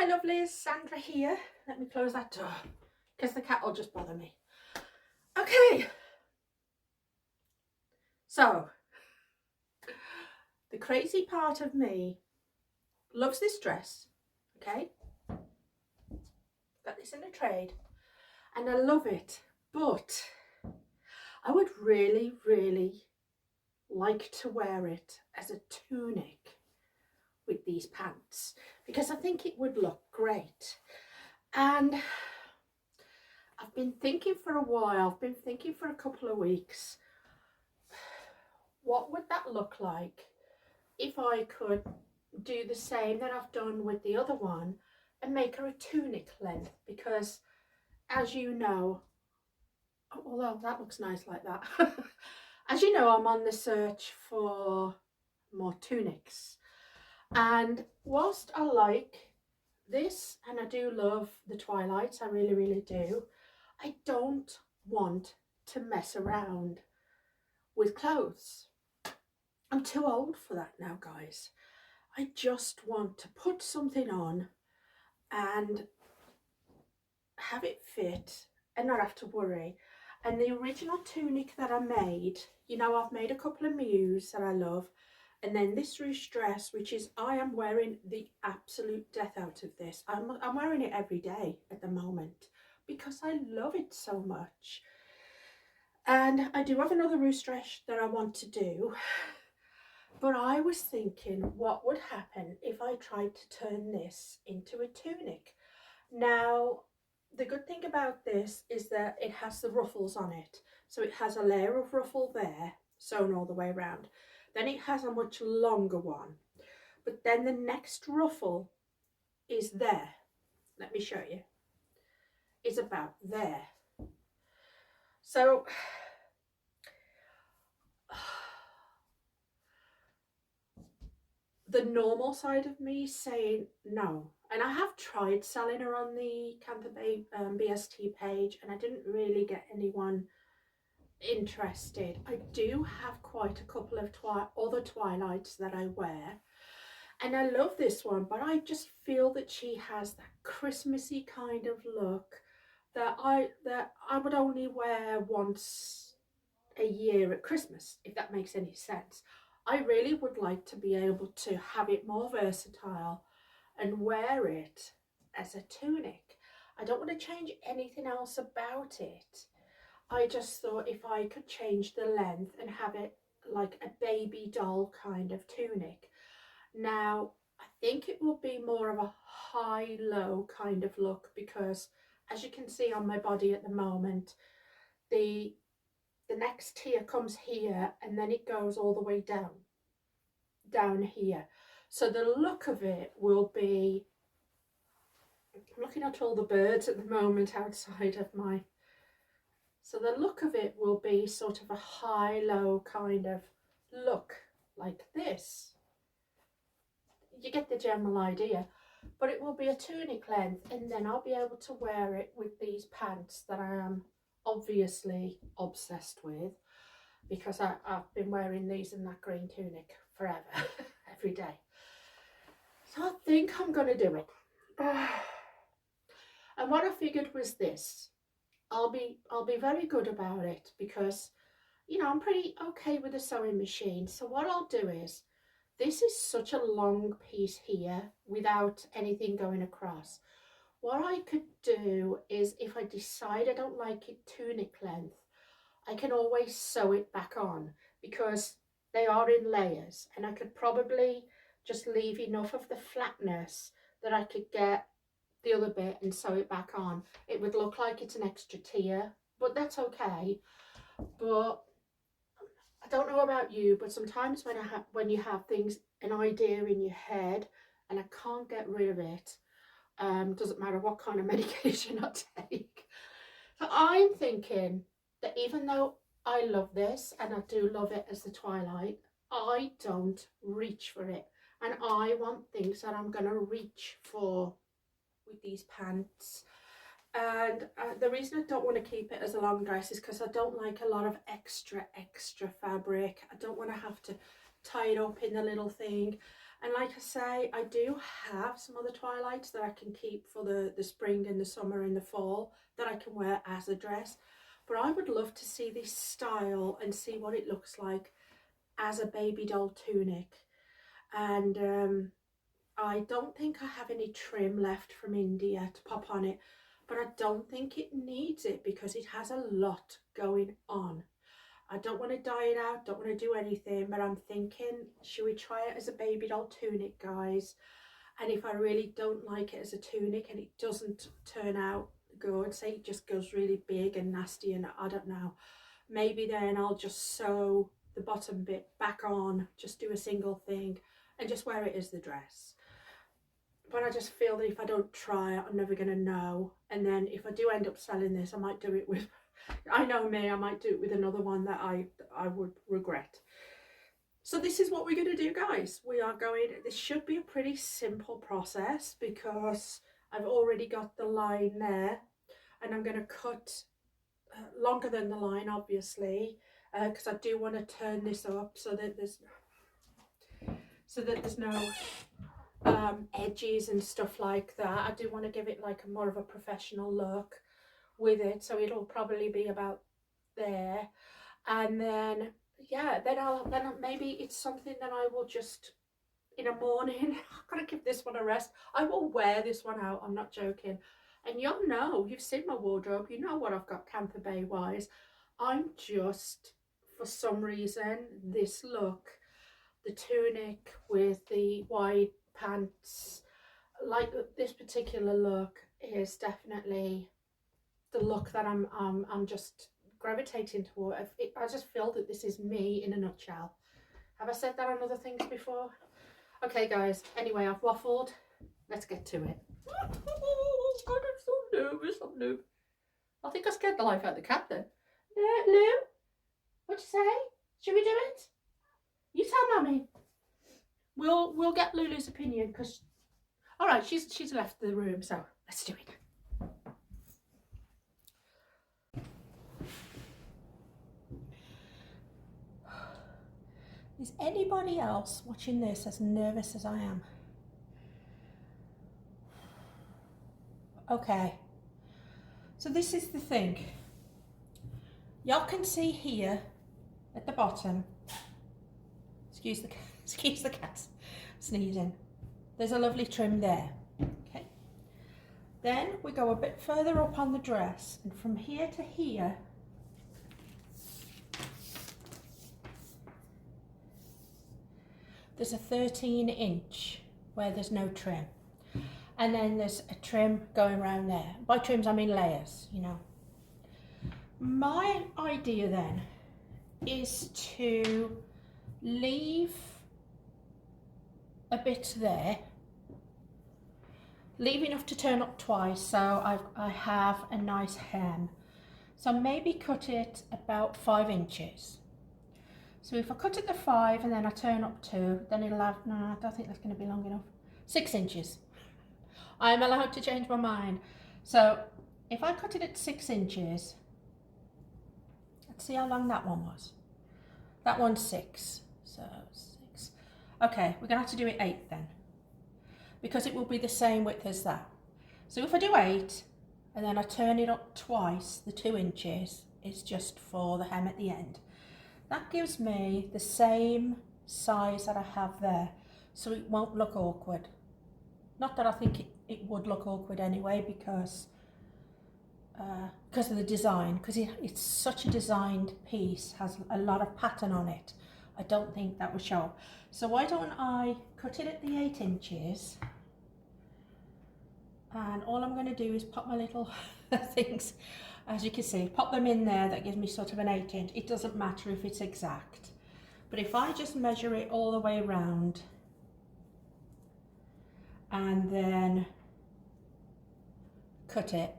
my lovelies, Sandra here. Let me close that door because the cat will just bother me. Okay, so the crazy part of me loves this dress. Okay, got this in a trade and I love it, but I would really like to wear it as a tunic with these pants because I think it would look great. And I've been thinking for a while, I've been thinking for a couple of weeks, what would that look like if I could do the same that I've done with the other one and make her a tunic length? Because as you know, although that looks nice like that, as you know, I'm on the search for more tunics. And whilst I like this and I do love the Twilights, I really do, I don't want to mess around with clothes. I'm too old for that now, guys. I just want to put something on and have it fit and not have to worry. And the original tunic that I made, you know, I've made a couple of Mews that I love, and then this ruche dress, which is, I am wearing the absolute death out of this. I'm wearing it every day at the moment because I love it so much. And I do have another ruche dress that I want to do, but I was thinking what would happen if I tried to turn this into a tunic. Now, the good thing about this is that it has the ruffles on it. So it has a layer of ruffle there, sewn all the way around. Then it has a much longer one. But then the next ruffle is there. Let me show you. It's about there. So the normal side of me is saying no. And I have tried selling her on the Kantha Bae BST page and I didn't really get anyone interested. I do have quite a couple of other Twilights that I wear and I love this one, but I just feel that she has that Christmassy kind of look that I would only wear once a year at Christmas, if that makes any sense. I really would like to be able to have it more versatile and wear it as a tunic. I don't want to change anything else about it. I just thought if I could change the length and have it like a baby doll kind of tunic. Now, I think it will be more of a high-low kind of look because as you can see on my body at the moment, the next tier comes here and then it goes all the way down here. So the look of it will be, I'm looking at all the birds at the moment outside of my, so the look of it will be sort of a high-low kind of look like this. You get the general idea, but it will be a tunic length and then I'll be able to wear it with these pants that I am obviously obsessed with because I've been wearing these in that green tunic forever, every day. So I think I'm going to do it. And what I figured was this. I'll be very good about it because, you know, I'm pretty okay with a sewing machine. So what I'll do is, this is such a long piece here without anything going across. What I could do is if I decide I don't like it tunic length, I can always sew it back on because they are in layers and I could probably just leave enough of the flatness that I could get the other bit and sew it back on. It would look like it's an extra tier, but that's okay. But I don't know about you, but sometimes when you have things, an idea in your head and I can't get rid of it, doesn't matter what kind of medication I take. So I'm thinking that even though I love this and I do love it as the Twilight, I don't reach for it. And I want things that I'm going to reach for with these pants. And the reason I don't want to keep it as a long dress is because I don't like a lot of extra fabric. I don't want to have to tie it up in the little thing. And like I say, I do have some other Twilights that I can keep for the spring and the summer and the fall that I can wear as a dress. But I would love to see this style and see what it looks like as a baby doll tunic. And I don't think I have any trim left from India to pop on it, but I don't think it needs it because it has a lot going on. I don't want to dye it out, don't want to do anything, but I'm thinking, should we try it as a baby doll tunic, guys? And if I really don't like it as a tunic and it doesn't turn out good, say it just goes really big and nasty and I don't know, maybe then I'll just sew the bottom bit back on, just do a single thing and just wear it as the dress. But I just feel that if I don't try it, I'm never going to know. And then if I do end up selling this, I might do it with, I know me, I might do it with another one that I would regret. So this is what we're going to do, guys. We are going, this should be a pretty simple process because I've already got the line there, and I'm going to cut longer than the line, obviously, because I do want to turn this up so that there's no edges and stuff like that. I do want to give it like a more of a professional look with it, so it'll probably be about there. And then yeah, then maybe it's something that I will just in a morning I've got to give this one a rest. I will wear this one out, I'm not joking. And you'll know, you've seen my wardrobe, you know what I've got Kantha Bae wise. I'm just, for some reason, this look, the tunic with the wide pants, like this particular look is definitely the look that I'm just gravitating toward. I just feel that this is me in a nutshell. Have I said that on other things before? Okay, guys. Anyway, I've waffled. Let's get to it. God, I'm so nervous. I'm nervous. I think I scared the life out of the cat then. Lou, what'd you say? Should we do it? You tell Mummy. We'll get Lulu's opinion because, all right, she's left the room, so let's do it. Is anybody else watching this as nervous as I am? Okay, so this is the thing. Y'all can see here at the bottom, excuse the cat sneezing, there's a lovely trim there. Okay, then we go a bit further up on the dress, and from here to here there's a 13-inch where there's no trim, and then there's a trim going around there. By trims I mean layers, you know. My idea then is to leave a bit there, leave enough to turn up twice so I have a nice hem. So maybe cut it about 5 inches. So if I cut it to 5 and then I turn up 2, then it'll have, no, I don't think that's going to be long enough. 6 inches. I'm allowed to change my mind. So if I cut it at 6 inches, let's see how long that one was. That one's 6, so 6. Okay, we're going to have to do it 8 then, because it will be the same width as that. So if I do 8 and then I turn it up twice, the 2 inches is just for the hem at the end. That gives me the same size that I have there, so it won't look awkward. Not that I think it would look awkward anyway, because of the design, because it's such a designed piece, has a lot of pattern on it. I don't think that would show up. So why don't I cut it at the 8 inches, and all I'm going to do is pop my little things, as you can see, pop them in there. That gives me sort of an 8 inch. It doesn't matter if it's exact, but if I just measure it all the way around and then cut it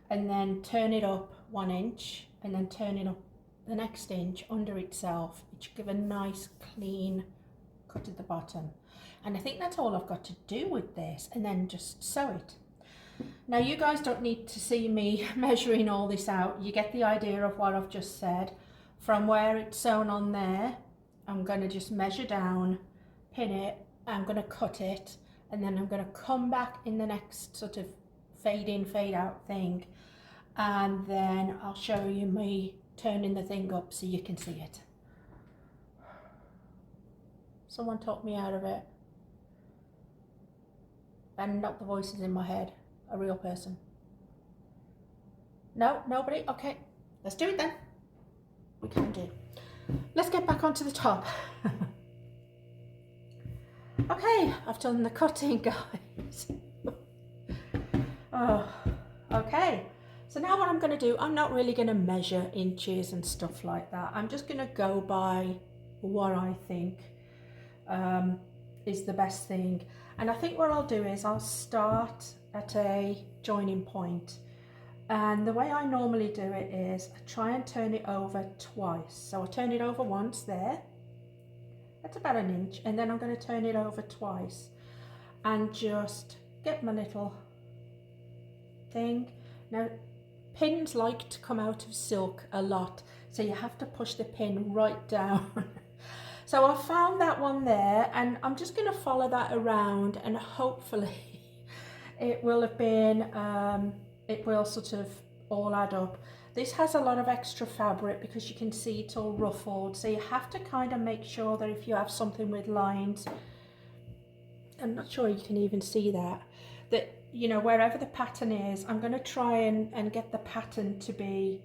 and then turn it up 1 inch and then turn it up the next inch under itself, it should give a nice clean cut at the bottom. And I think that's all I've got to do with this, and then just sew it. Now you guys don't need to see me measuring all this out. You get the idea of what I've just said. From where it's sewn on there, I'm going to just measure down, pin it, I'm going to cut it, and then I'm going to come back in the next sort of fade in, fade out thing, and then I'll show you me turning the thing up so you can see it. Someone talked me out of it, and not the voices in my head, a real person. No, nobody? Okay, let's do it then. We can do. Let's get back onto the top. Okay, I've done the cutting, guys. Oh, okay. So now what I'm going to do, I'm not really going to measure inches and stuff like that. I'm just going to go by what I think is the best thing. And I think what I'll do is I'll start at a joining point. And the way I normally do it is I try and turn it over twice. So I turn it over once there. That's about an inch. And then I'm going to turn it over twice and just get my little thing. Now, pins like to come out of silk a lot, so you have to push the pin right down. So I found that one there, and I'm just going to follow that around, and hopefully it will have been, it will sort of all add up. This has a lot of extra fabric because you can see it's all ruffled, so you have to kind of make sure that if you have something with lines, I'm not sure you can even see that, you know, wherever the pattern is, I'm going to try and get the pattern to be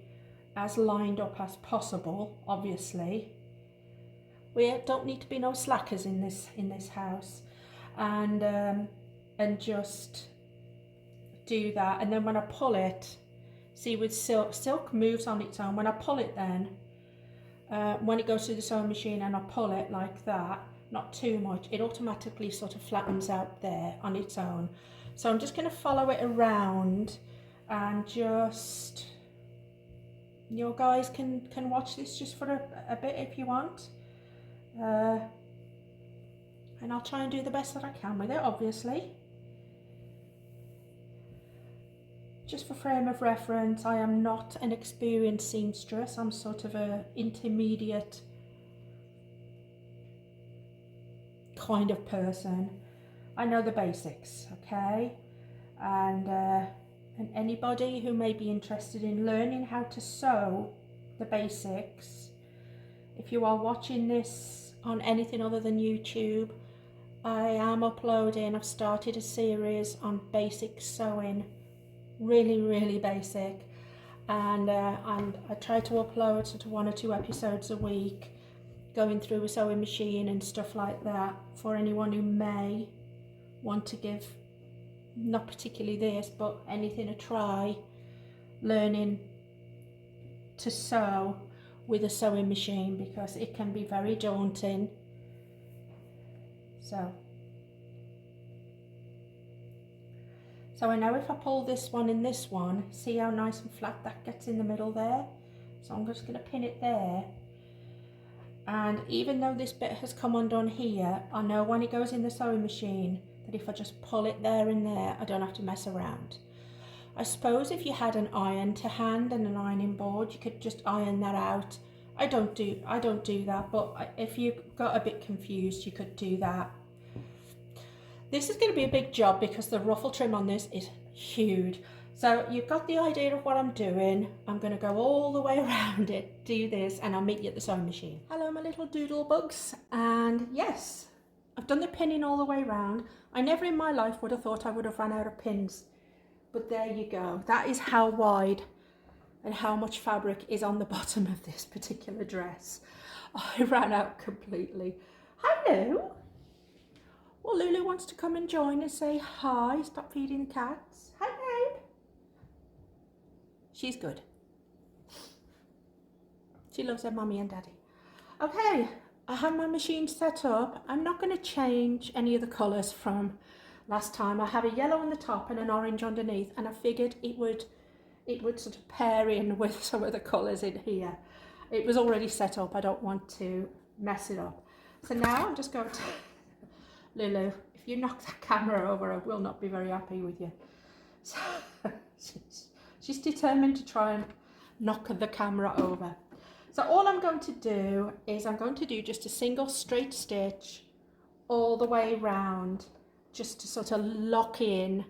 as lined up as possible. Obviously, we don't need to be no slackers in this house, and just do that. And then when I pull it, see, with silk moves on its own. When I pull it, then when it goes through the sewing machine and I pull it like that, not too much, it automatically sort of flattens out there on its own. So I'm just going to follow it around, and just, you guys can watch this just for a bit if you want. And I'll try and do the best that I can with it, obviously. Just for frame of reference, I am not an experienced seamstress. I'm sort of a intermediate kind of person. I know the basics, okay? And anybody who may be interested in learning how to sew the basics, if you are watching this on anything other than YouTube, I am uploading, I've started a series on basic sewing, really basic, and I try to upload sort of 1 or 2 episodes a week, going through a sewing machine and stuff like that, for anyone who may want to give, not particularly this, but anything a try, learning to sew with a sewing machine, because it can be very daunting. So I know if I pull this one and this one, see how nice and flat that gets in the middle there? So I'm just going to pin it there. And even though this bit has come undone here, I know when it goes in the sewing machine that if I just pull it there and there, I don't have to mess around. I suppose if you had an iron to hand and an ironing board, you could just iron that out. I don't do that, but if you got a bit confused, you could do that. This is going to be a big job because the ruffle trim on this is huge. So you've got the idea of what I'm doing. I'm going to go all the way around it, do this, and I'll meet you at the sewing machine. Hello, my little doodle bugs. And yes, I've done the pinning all the way around. I never in my life would have thought I would have run out of pins. But there you go. That is how wide and how much fabric is on the bottom of this particular dress. I ran out completely. Hello. Well, Lulu wants to come and join and say hi. Stop feeding the cats. Hi, babe. She's good. She loves her mummy and daddy. Okay, I have my machine set up. I'm not going to change any of the colours from last time. I have a yellow on the top and an orange underneath, and I figured it would sort of pair in with some of the colours in here. It was already set up. I don't want to mess it up. So now I'm just going to... Lulu, if you knock that camera over, I will not be very happy with you. So, she's determined to try and knock the camera over. So all I'm going to do is I'm going to do just a single straight stitch all the way round, just to sort of lock it in,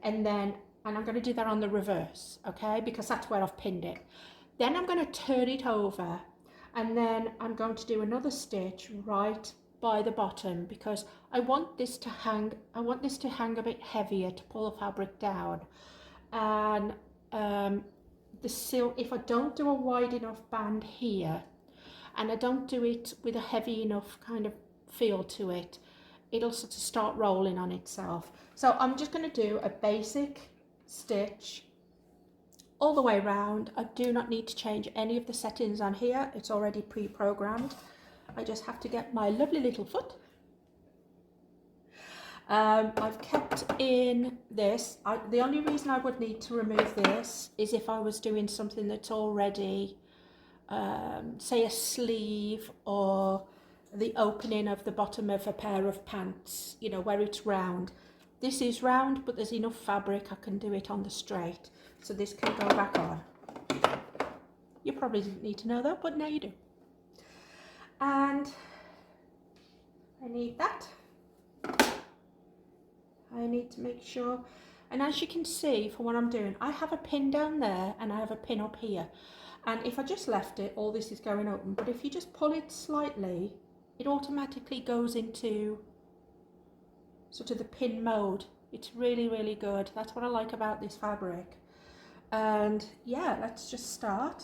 and I'm going to do that on the reverse, okay, because that's where I've pinned it. Then I'm going to turn it over, and then I'm going to do another stitch right by the bottom, because I want this to hang a bit heavier to pull the fabric down. And the silk, if I don't do a wide enough band here, and I don't do it with a heavy enough kind of feel to it, it'll sort of start rolling on itself. So I'm just going to do a basic stitch all the way around. I do not need to change any of the settings on here, it's already pre-programmed. I just have to get my lovely little foot. I've kept in this. The only reason I would need to remove this is if I was doing something that's already, say a sleeve or the opening of the bottom of a pair of pants, you know, where it's round. This is round, but there's enough fabric, I can do it on the straight. So this can go back on. You probably didn't need to know that, but now you do. And I need that. I need to make sure, and as you can see for what I'm doing, I have a pin down there and I have a pin up here, and if I just left it, all this is going open, but if you just pull it slightly, it automatically goes into sort of the pin mode. It's really, really good. That's what I like about this fabric. And yeah, let's just start.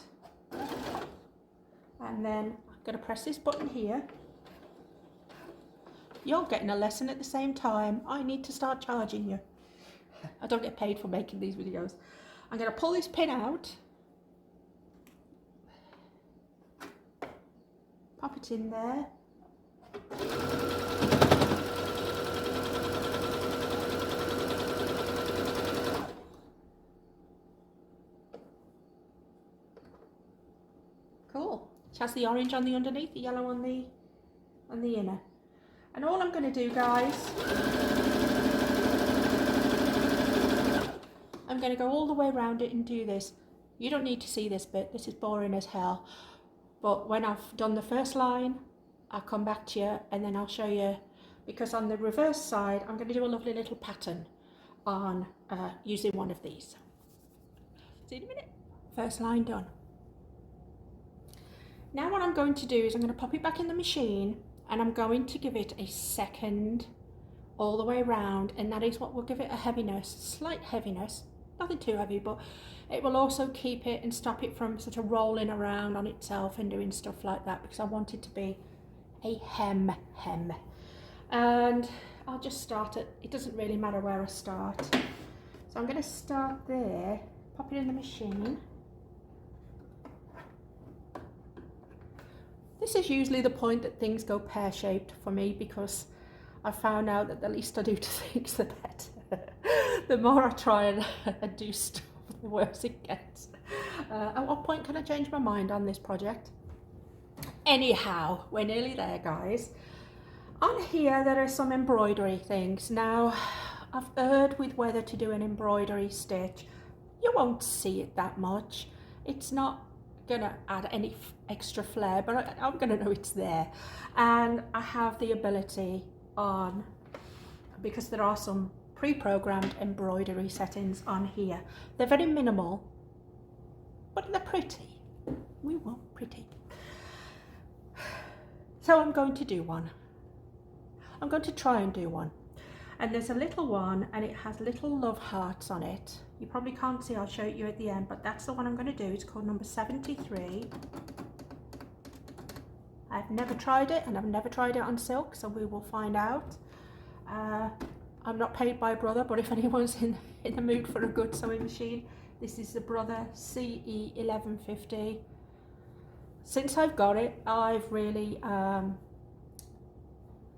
And then I'm going to press this button here. You're getting a lesson at the same time. I need to start charging you. I don't get paid for making these videos. I'm going to pull this pin out. Pop it in there. Cool. It has the orange on the underneath, the yellow on the inner. And all I'm going to do, guys, I'm going to go all the way around it and do this. You don't need to see this bit, this is boring as hell. But when I've done the first line, I'll come back to you and then I'll show you, because on the reverse side, I'm going to do a lovely little pattern on using one of these. See you in a minute. First line done. Now what I'm going to do is I'm going to pop it back in the machine, and I'm going to give it a second all the way around, and that is what will give it a heaviness, slight heaviness, nothing too heavy, but it will also keep it and stop it from sort of rolling around on itself and doing stuff like that, because I want it to be a hem. And I'll just start it doesn't really matter where I start. So I'm going to start there, pop it in the machine. This is usually the point that things go pear-shaped for me, because I found out that the least I do to things, the better. The more I try and do stuff, the worse it gets. At what point can I change my mind on this project? Anyhow, we're nearly there, guys. On here there are some embroidery things. Now, I've erred with whether to do an embroidery stitch. You won't see it that much. It's not gonna add any extra flair, but I'm gonna know it's there. And I have the ability on, because there are some pre-programmed embroidery settings on here. They're very minimal, but they're pretty. We want pretty. So I'm going to do one. I'm going to try and do one. And there's a little one, and it has little love hearts on it. You probably can't see, I'll show it you at the end, but that's the one I'm going to do. It's called number 73. I've never tried it, and I've never tried it on silk, so we will find out. I'm not paid by Brother, but if anyone's in the mood for a good sewing machine, this is the Brother CE1150. Since I've got it, I've really,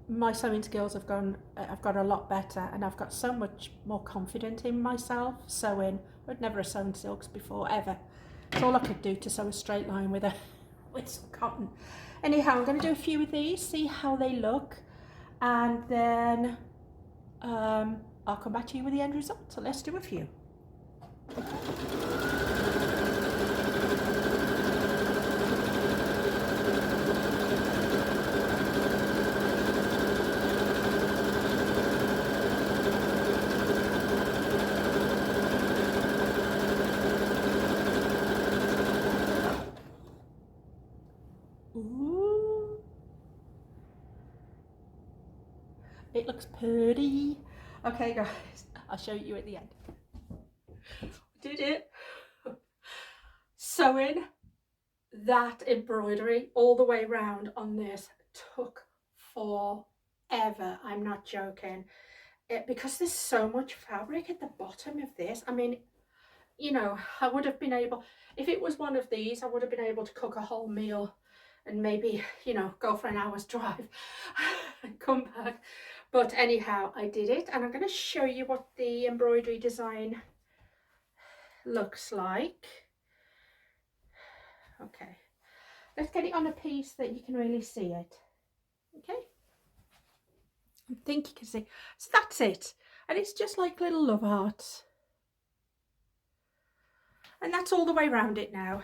my sewing skills have got a lot better, and I've got so much more confident in myself sewing. I'd never sewn silks before, ever. It's all I could do to sew a straight line with some cotton. Anyhow, I'm going to do a few of these, see how they look, and then I'll come back to you with the end result. So let's do a few. It looks pretty. Okay guys, I'll show you at the end. Did it. Sewing that embroidery all the way around on this took forever. I'm not joking. Because there's so much fabric at the bottom of this. I mean, you know, I would have been able, if it was one of these, I would have been able to cook a whole meal and maybe, you know, go for an hour's drive and come back. But anyhow, I did it, and I'm going to show you what the embroidery design looks like. Okay, let's get it on a piece that you can really see it. Okay, I think you can see. So that's it, and it's just like little love hearts, and that's all the way around it now.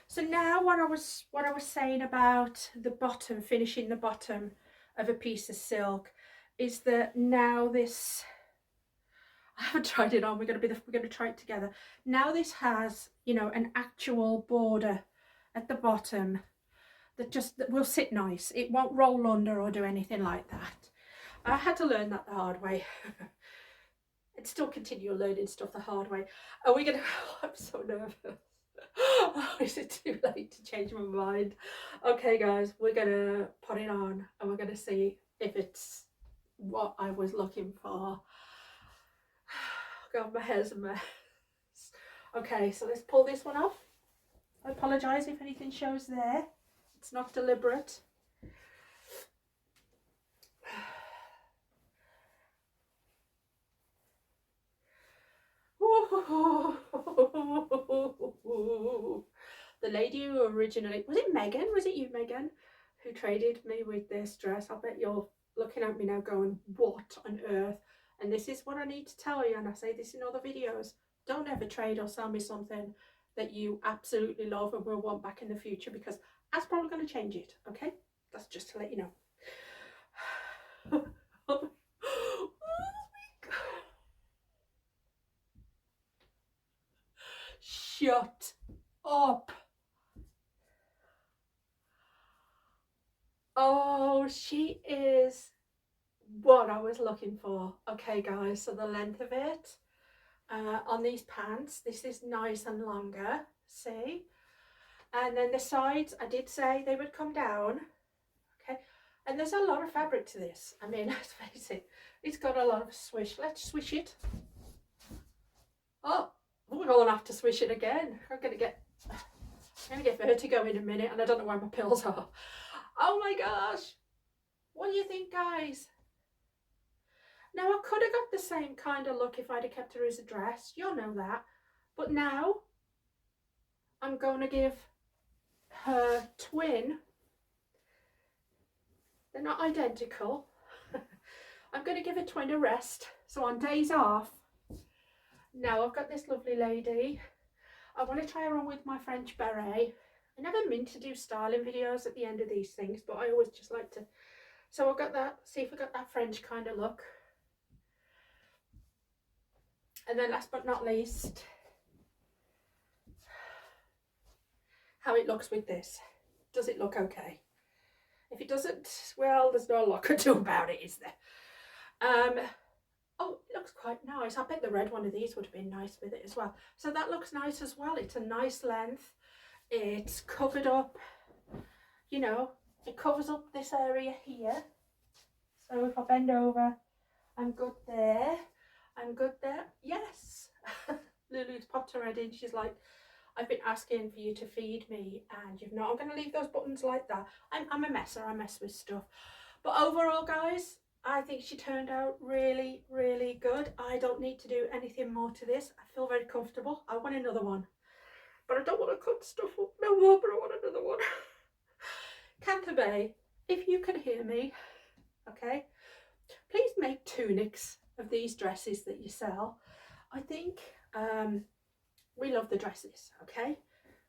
So now what I was saying about the bottom, finishing the bottom of a piece of silk, is that now this, I haven't tried it on, we're going to try it together. Now this has, you know, an actual border at the bottom that will sit nice. It won't roll under or do anything like that. I had to learn that the hard way. I'd still continue learning stuff the hard way. Are we going to, I'm so nervous. Oh, is it too late to change my mind? Okay guys, we're gonna put it on and we're gonna see if it's what I was looking for. God, my hair's a mess. Okay, so let's pull this one off. I apologise if anything shows there. It's not deliberate. The lady who originally, was it Megan? Was it you, Megan, who traded me with this dress? I bet you're looking at me now going, what on earth? And this is what I need to tell you, and I say this in other videos. Don't ever trade or sell me something that you absolutely love and will want back in the future, because that's probably going to change it, okay? That's just to let you know. Shut up. Oh, she is what I was looking for. Okay guys, so the length of it on these pants, this is nice and longer, see? And then the sides, I did say they would come down, okay? And there's a lot of fabric to this. I mean, let's face it, it's got a lot of swish. Let's swish it. Oh, we're going to have to swish it again. I'm gonna get vertigo in a minute, and I don't know where my pills are. Oh my gosh, what do you think, guys? Now, I could have got the same kind of look if I'd have kept her as a dress, you'll know that, but now I'm going to give her twin. They're not identical. I'm going to give her twin a rest, so on days off, now I've got this lovely lady. I want to try her on with my French beret. I never meant to do styling videos at the end of these things, but I always just like to. So I've got that, see if I got that French kind of look. And then last but not least, how it looks with this. Does it look okay? If it doesn't, well, there's no lot I could do about it, is there? Oh, it looks quite nice. I bet the red one of these would have been nice with it as well. So that looks nice as well. It's a nice length. It's covered up, you know, it covers up this area here. So if I bend over, I'm good there. I'm good there. Yes. Lulu's popped her head in. She's like, I've been asking for you to feed me and you've not. I'm going to leave those buttons like that. I'm a messer. I mess with stuff. But overall, guys, I think she turned out really, really good. I don't need to do anything more to this. I feel very comfortable. I want another one. But I don't want to cut stuff up no more, but I want another one. Kantha Bae, if you can hear me, okay, please make tunics of these dresses that you sell. I think we love the dresses, okay?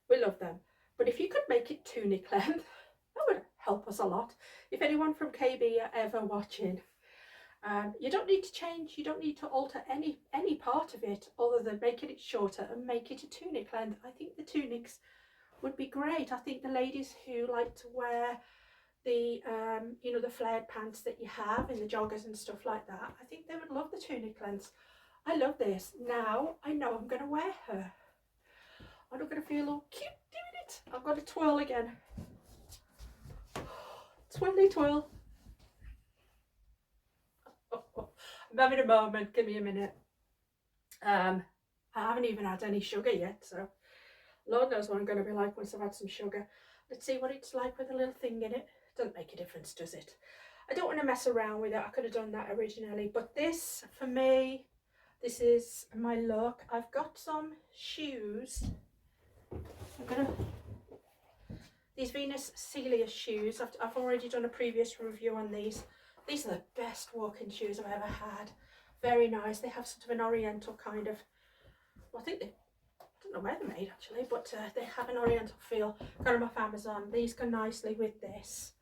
We love them. But if you could make it tunic length, that would help us a lot. If anyone from KB are ever watching, you don't need to change, you don't need to alter any part of it other than making it shorter and make it a tunic length. I think the tunics would be great. I think the ladies who like to wear the you know, the flared pants that you have in the joggers and stuff like that. I think they would love the tunic lengths. I love this. Now I know I'm going to wear her. I'm not going to feel all cute doing it. I've got to twirl again. Twirly twirl. I'm having a moment. Give me a minute. I haven't even had any sugar yet, so Lord knows what I'm going to be like once I've had some sugar. Let's see what it's like with a little thing in it. Doesn't make a difference, does it? I don't want to mess around with it. I could have done that originally, but this, for me, this is my look. I've got some shoes. These Venus Celia shoes. I've already done a previous review on these. These are the best walking shoes I've ever had. Very nice. They have sort of an oriental kind of, well, I don't know where they're made actually, but they have an oriental feel. Got them off Amazon. These go nicely with this.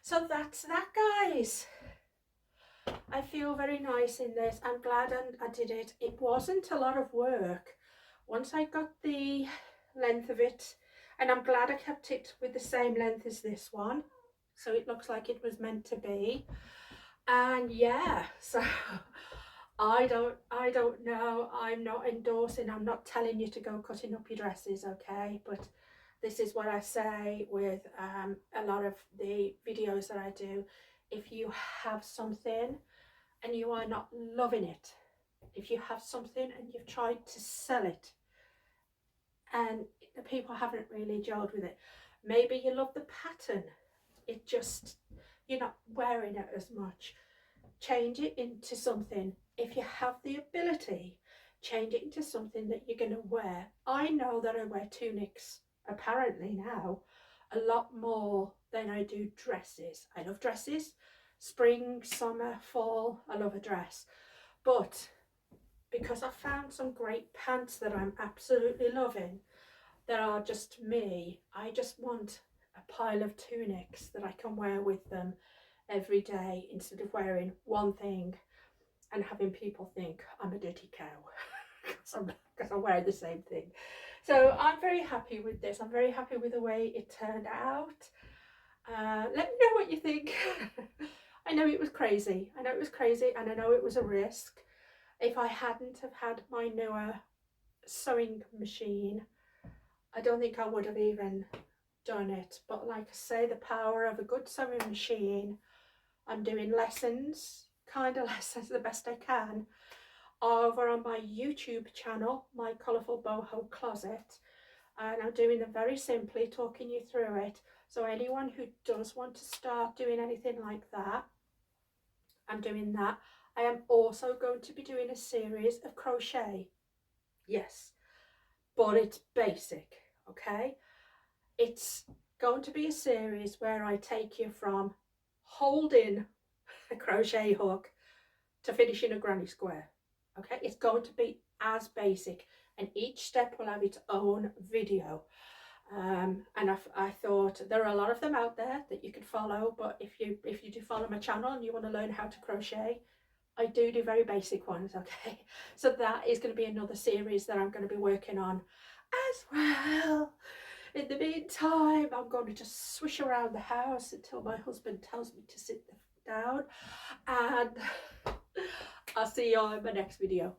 So that's that, guys. I feel very nice in this. I'm glad I did it. It wasn't a lot of work. Once I got the length of it, and I'm glad I kept it with the same length as this one, so it looks like it was meant to be. And yeah, so I don't know. I'm not endorsing. I'm not telling you to go cutting up your dresses, okay? But this is what I say with a lot of the videos that I do. If you have something and you are not loving it, if you have something and you've tried to sell it and the people haven't really gelled with it, maybe you love the pattern, it just, you're not wearing it as much, change it into something. If you have the ability, change it into something that you're going to wear. I know that I wear tunics apparently now a lot more than I do dresses. I love dresses, spring, summer, fall, I love a dress, but because I found some great pants that I'm absolutely loving, that are just me, I just want a pile of tunics that I can wear with them every day instead of wearing one thing and having people think I'm a dirty cow because I'm wearing the same thing. So I'm very happy with this. I'm very happy with the way it turned out. Let me know what you think. I know it was crazy. I know it was crazy, and I know it was a risk. If I hadn't have had my newer sewing machine, I don't think I would have even done it. But like I say, the power of a good sewing machine. I'm doing lessons, kind of lessons the best I can, over on my YouTube channel, My Colourful Boho Closet, and I'm doing them very simply, talking you through it. So anyone who does want to start doing anything like that, I'm doing that. I am also going to be doing a series of crochet. Yes, but it's basic, okay? It's going to be a series where I take you from holding a crochet hook to finishing a granny square, okay? It's going to be as basic, and each step will have its own video. And I thought there are a lot of them out there that you could follow, but if you do follow my channel and you want to learn how to crochet, I do very basic ones, okay? So that is going to be another series that I'm going to be working on as well. In the meantime, I'm going to just swish around the house until my husband tells me to sit down, and I'll see you all in my next video.